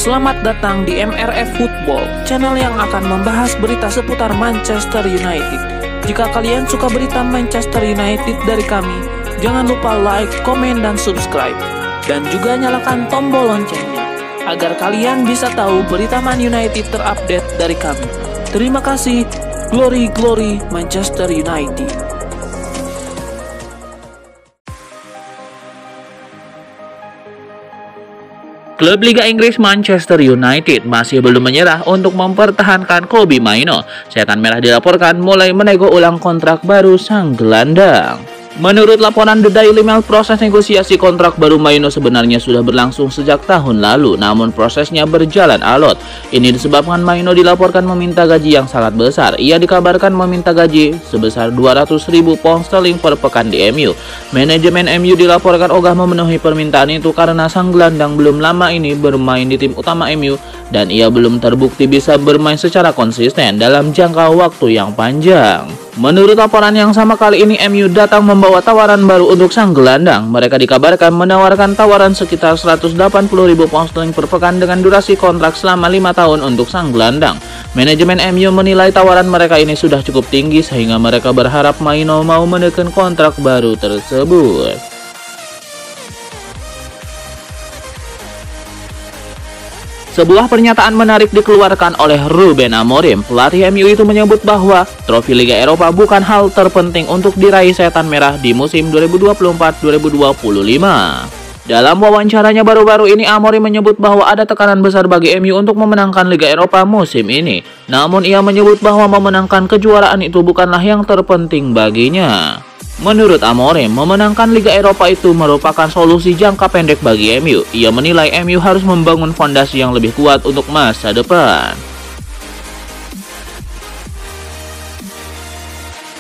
Selamat datang di MRF Football, channel yang akan membahas berita seputar Manchester United. Jika kalian suka berita Manchester United dari kami, jangan lupa like, komen, dan subscribe. Dan juga nyalakan tombol loncengnya, agar kalian bisa tahu berita Man United terupdate dari kami. Terima kasih, Glory Glory Manchester United. Klub Liga Inggris Manchester United masih belum menyerah untuk mempertahankan Kobbie Mainoo. Setan Merah dilaporkan mulai menego ulang kontrak baru sang gelandang. Menurut laporan The Daily Mail, proses negosiasi kontrak baru Mainoo sebenarnya sudah berlangsung sejak tahun lalu, namun prosesnya berjalan alot. Ini disebabkan Mainoo dilaporkan meminta gaji yang sangat besar. Ia dikabarkan meminta gaji sebesar 200.000 pound sterling per pekan di MU. Manajemen MU dilaporkan ogah memenuhi permintaan itu karena sang gelandang belum lama ini bermain di tim utama MU dan ia belum terbukti bisa bermain secara konsisten dalam jangka waktu yang panjang. Menurut laporan yang sama, kali ini MU datang membawa tawaran baru untuk sang gelandang. Mereka dikabarkan menawarkan tawaran sekitar 180.000 pound sterling per pekan dengan durasi kontrak selama 5 tahun untuk sang gelandang. Manajemen MU menilai tawaran mereka ini sudah cukup tinggi sehingga mereka berharap Mainoo mau menekan kontrak baru tersebut. Sebuah pernyataan menarik dikeluarkan oleh Ruben Amorim. Pelatih MU itu menyebut bahwa trofi Liga Eropa bukan hal terpenting untuk diraih Setan Merah di musim 2024-2025. Dalam wawancaranya baru-baru ini, Amorim menyebut bahwa ada tekanan besar bagi MU untuk memenangkan Liga Eropa musim ini. Namun ia menyebut bahwa memenangkan kejuaraan itu bukanlah yang terpenting baginya. Menurut Amorim, memenangkan Liga Eropa itu merupakan solusi jangka pendek bagi MU. Ia menilai MU harus membangun fondasi yang lebih kuat untuk masa depan.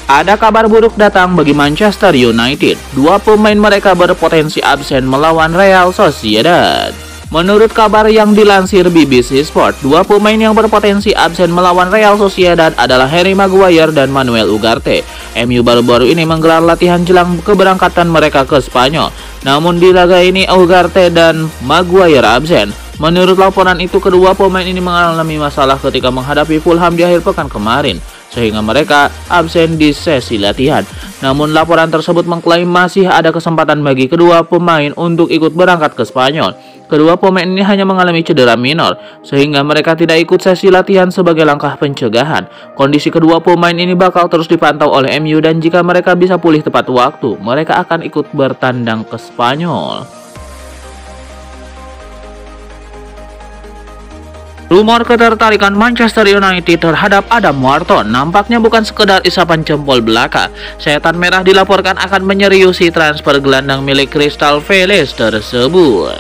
Ada kabar buruk datang bagi Manchester United. Dua pemain mereka berpotensi absen melawan Real Sociedad. Menurut kabar yang dilansir BBC Sport, dua pemain yang berpotensi absen melawan Real Sociedad adalah Harry Maguire dan Manuel Ugarte. MU baru-baru ini menggelar latihan jelang keberangkatan mereka ke Spanyol. Namun di laga ini Ugarte dan Maguire absen. Menurut laporan itu, kedua pemain ini mengalami masalah ketika menghadapi Fulham di akhir pekan kemarin, sehingga mereka absen di sesi latihan. Namun laporan tersebut mengklaim masih ada kesempatan bagi kedua pemain untuk ikut berangkat ke Spanyol. Kedua pemain ini hanya mengalami cedera minor, sehingga mereka tidak ikut sesi latihan sebagai langkah pencegahan. Kondisi kedua pemain ini bakal terus dipantau oleh MU dan jika mereka bisa pulih tepat waktu, mereka akan ikut bertandang ke Spanyol. Rumor ketertarikan Manchester United terhadap Adam Wharton nampaknya bukan sekedar isapan jempol belaka. Setan Merah dilaporkan akan menyeriusi transfer gelandang milik Crystal Palace tersebut.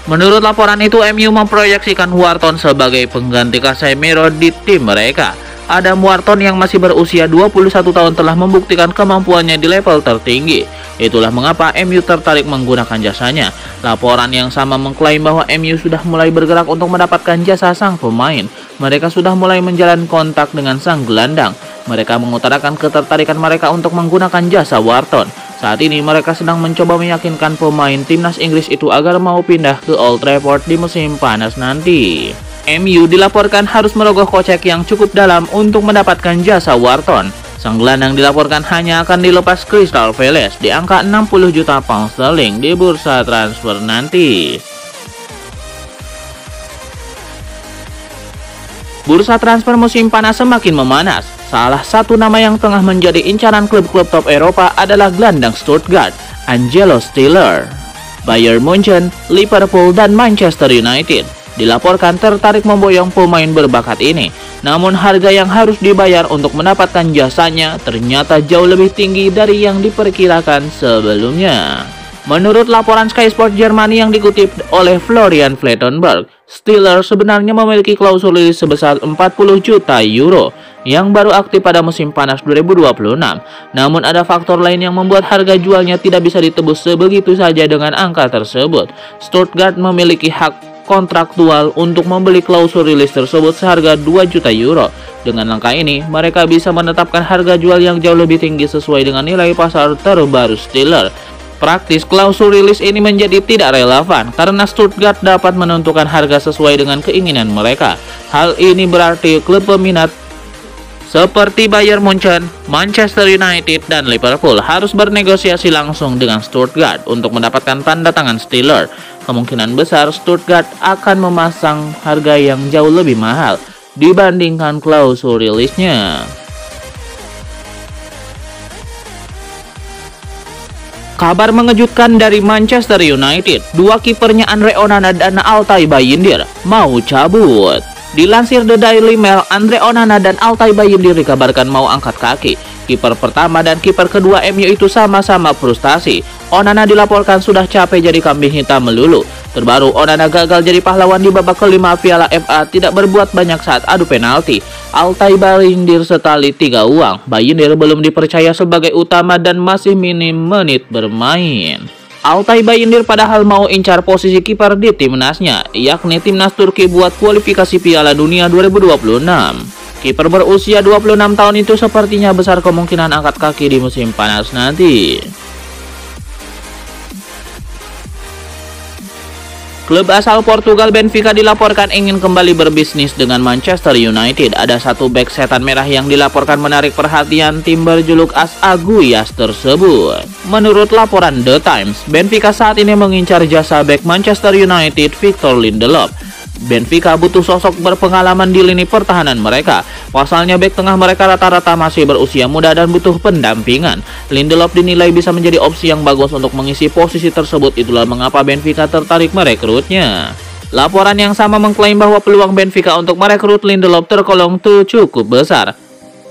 Menurut laporan itu, MU memproyeksikan Wharton sebagai pengganti Casemiro di tim mereka. Adam Wharton yang masih berusia 21 tahun telah membuktikan kemampuannya di level tertinggi. Itulah mengapa MU tertarik menggunakan jasanya. Laporan yang sama mengklaim bahwa MU sudah mulai bergerak untuk mendapatkan jasa sang pemain. Mereka sudah mulai menjalin kontak dengan sang gelandang. Mereka mengutarakan ketertarikan mereka untuk menggunakan jasa Wharton. Saat ini mereka sedang mencoba meyakinkan pemain timnas Inggris itu agar mau pindah ke Old Trafford di musim panas nanti. MU dilaporkan harus merogoh kocek yang cukup dalam untuk mendapatkan jasa Wharton. Sang gelandang dilaporkan hanya akan dilepas Crystal Palace di angka 60 juta pound sterling di bursa transfer nanti. Bursa transfer musim panas semakin memanas. Salah satu nama yang tengah menjadi incaran klub-klub top Eropa adalah gelandang Stuttgart, Angelo Stiller. Bayern Munchen, Liverpool, dan Manchester United dilaporkan tertarik memboyong pemain berbakat ini. Namun harga yang harus dibayar untuk mendapatkan jasanya ternyata jauh lebih tinggi dari yang diperkirakan sebelumnya. Menurut laporan Sky Sport Jerman yang dikutip oleh Florian Plettenberg, Stiller sebenarnya memiliki klausul rilis sebesar 40 juta euro yang baru aktif pada musim panas 2026. Namun ada faktor lain yang membuat harga jualnya tidak bisa ditebus sebegitu saja dengan angka tersebut. Stuttgart memiliki hak kontraktual untuk membeli klausul rilis tersebut seharga 2 juta euro. Dengan langkah ini, mereka bisa menetapkan harga jual yang jauh lebih tinggi sesuai dengan nilai pasar terbaru Stiller. Praktis, klausul rilis ini menjadi tidak relevan karena Stuttgart dapat menentukan harga sesuai dengan keinginan mereka. Hal ini berarti klub peminat seperti Bayern Munchen, Manchester United, dan Liverpool harus bernegosiasi langsung dengan Stuttgart untuk mendapatkan tanda tangan Steelers. Kemungkinan besar Stuttgart akan memasang harga yang jauh lebih mahal dibandingkan klausul rilisnya. Kabar mengejutkan dari Manchester United, dua kipernya Andre Onana dan Altay Bayindir mau cabut. Dilansir The Daily Mail, Andre Onana dan Altay Bayindir dikabarkan mau angkat kaki. Kiper pertama dan kiper kedua MU itu sama-sama frustasi. Onana dilaporkan sudah capek jadi kambing hitam melulu. Terbaru, Onana gagal jadi pahlawan di babak kelima Piala FA, tidak berbuat banyak saat adu penalti. Altay Bayindir setali 3 uang. Bayindir belum dipercaya sebagai utama dan masih minim menit bermain. Altay Bayindir padahal mau incar posisi kiper di timnasnya, yakni timnas Turki buat kualifikasi Piala Dunia 2026. Kiper berusia 26 tahun itu sepertinya besar kemungkinan angkat kaki di musim panas nanti. Klub asal Portugal Benfica dilaporkan ingin kembali berbisnis dengan Manchester United. Ada satu bek setan merah yang dilaporkan menarik perhatian tim berjuluk As Aguyas tersebut. Menurut laporan The Times, Benfica saat ini mengincar jasa bek Manchester United Victor Lindelof. Benfica butuh sosok berpengalaman di lini pertahanan mereka. Pasalnya bek tengah mereka rata-rata masih berusia muda dan butuh pendampingan. Lindelof dinilai bisa menjadi opsi yang bagus untuk mengisi posisi tersebut. Itulah mengapa Benfica tertarik merekrutnya. Laporan yang sama mengklaim bahwa peluang Benfica untuk merekrut Lindelof tergolong cukup besar.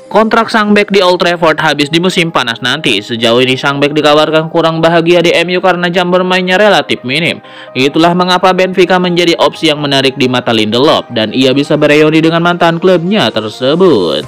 Kontrak sang bek di Old Trafford habis di musim panas nanti. Sejauh ini sang bek dikabarkan kurang bahagia di MU karena jam bermainnya relatif minim. Itulah mengapa Benfica menjadi opsi yang menarik di mata Lindelof dan ia bisa bereuni dengan mantan klubnya tersebut.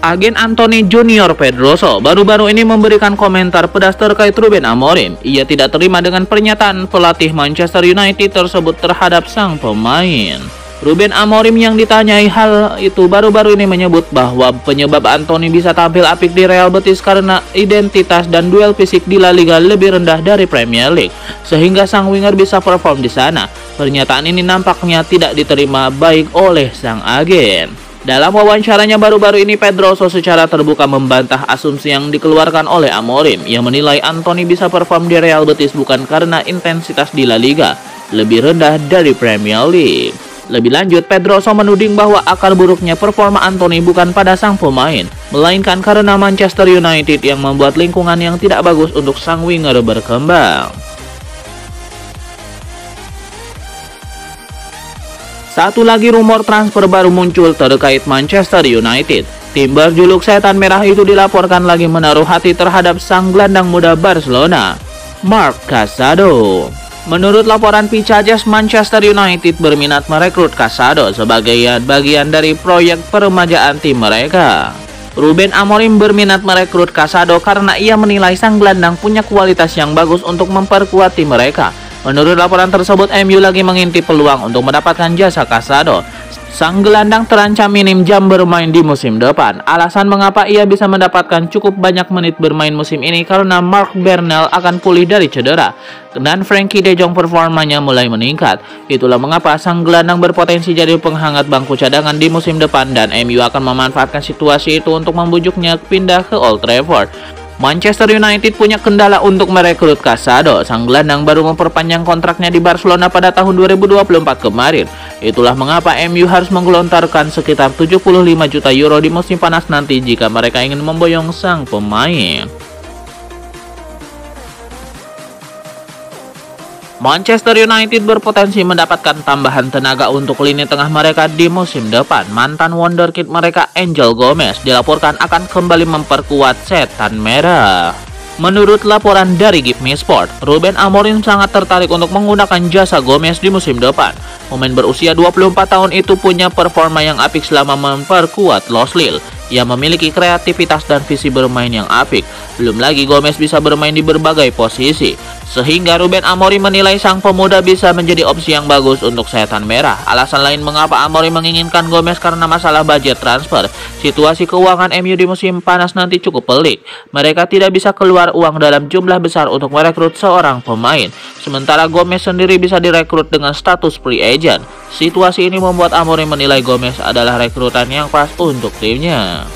Agen Anthony Junior Pedroso baru-baru ini memberikan komentar pedas terkait Ruben Amorim. Ia tidak terima dengan pernyataan pelatih Manchester United tersebut terhadap sang pemain. Ruben Amorim yang ditanyai hal itu baru-baru ini menyebut bahwa penyebab Anthony bisa tampil apik di Real Betis karena identitas dan duel fisik di La Liga lebih rendah dari Premier League, sehingga sang winger bisa perform di sana. Pernyataan ini nampaknya tidak diterima baik oleh sang agen. Dalam wawancaranya baru-baru ini, Pedroso secara terbuka membantah asumsi yang dikeluarkan oleh Amorim. Ia menilai Anthony bisa perform di Real Betis bukan karena intensitas di La Liga lebih rendah dari Premier League. Lebih lanjut, Pedroso menuding bahwa akar buruknya performa Anthony bukan pada sang pemain, melainkan karena Manchester United yang membuat lingkungan yang tidak bagus untuk sang winger berkembang. Satu lagi rumor transfer baru muncul terkait Manchester United. Tim berjuluk Setan Merah itu dilaporkan lagi menaruh hati terhadap sang gelandang muda Barcelona, Marc Casado. Menurut laporan Picajes, Manchester United berminat merekrut Casado sebagai bagian dari proyek peremajaan tim mereka. Ruben Amorim berminat merekrut Casado karena ia menilai sang gelandang punya kualitas yang bagus untuk memperkuat tim mereka. Menurut laporan tersebut, MU lagi mengintip peluang untuk mendapatkan jasa Casado. Sang gelandang terancam minim jam bermain di musim depan. Alasan mengapa ia bisa mendapatkan cukup banyak menit bermain musim ini karena Mark Bernal akan pulih dari cedera dan Frankie De Jong performanya mulai meningkat. Itulah mengapa sang gelandang berpotensi jadi penghangat bangku cadangan di musim depan dan MU akan memanfaatkan situasi itu untuk membujuknya pindah ke Old Trafford. Manchester United punya kendala untuk merekrut Casado. Sang gelandang baru memperpanjang kontraknya di Barcelona pada tahun 2024 kemarin. Itulah mengapa MU harus menggelontarkan sekitar 75 juta euro di musim panas nanti jika mereka ingin memboyong sang pemain. Manchester United berpotensi mendapatkan tambahan tenaga untuk lini tengah mereka di musim depan. Mantan wonderkid mereka Angel Gomez dilaporkan akan kembali memperkuat Setan Merah. Menurut laporan dari Give Me Sport, Ruben Amorim sangat tertarik untuk menggunakan jasa Gomez di musim depan. Pemain berusia 24 tahun itu punya performa yang apik selama memperkuat Los Lille. Ia memiliki kreativitas dan visi bermain yang apik. Belum lagi Gomez bisa bermain di berbagai posisi, sehingga Ruben Amorim menilai sang pemuda bisa menjadi opsi yang bagus untuk Setan Merah. Alasan lain mengapa Amorim menginginkan Gomez karena masalah budget transfer. Situasi keuangan MU di musim panas nanti cukup pelik. Mereka tidak bisa keluar uang dalam jumlah besar untuk merekrut seorang pemain, sementara Gomez sendiri bisa direkrut dengan status free agent. Situasi ini membuat Amorim menilai Gomez adalah rekrutan yang pas untuk timnya.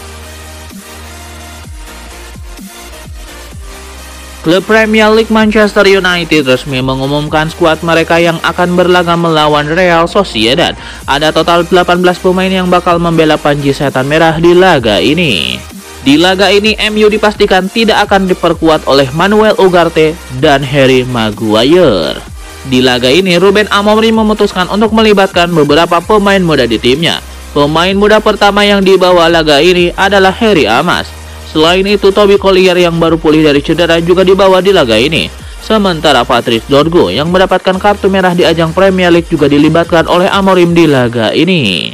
Klub Premier League Manchester United resmi mengumumkan skuad mereka yang akan berlaga melawan Real Sociedad. Ada total 18 pemain yang bakal membela Panji Setan Merah di laga ini. Di laga ini MU dipastikan tidak akan diperkuat oleh Manuel Ugarte dan Harry Maguire. Di laga ini Ruben Amorim memutuskan untuk melibatkan beberapa pemain muda di timnya. Pemain muda pertama yang dibawa laga ini adalah Harry Amas. Selain itu, Toby Collier yang baru pulih dari cedera juga dibawa di laga ini. Sementara Patrice Dorgu yang mendapatkan kartu merah di ajang Premier League juga dilibatkan oleh Amorim di laga ini.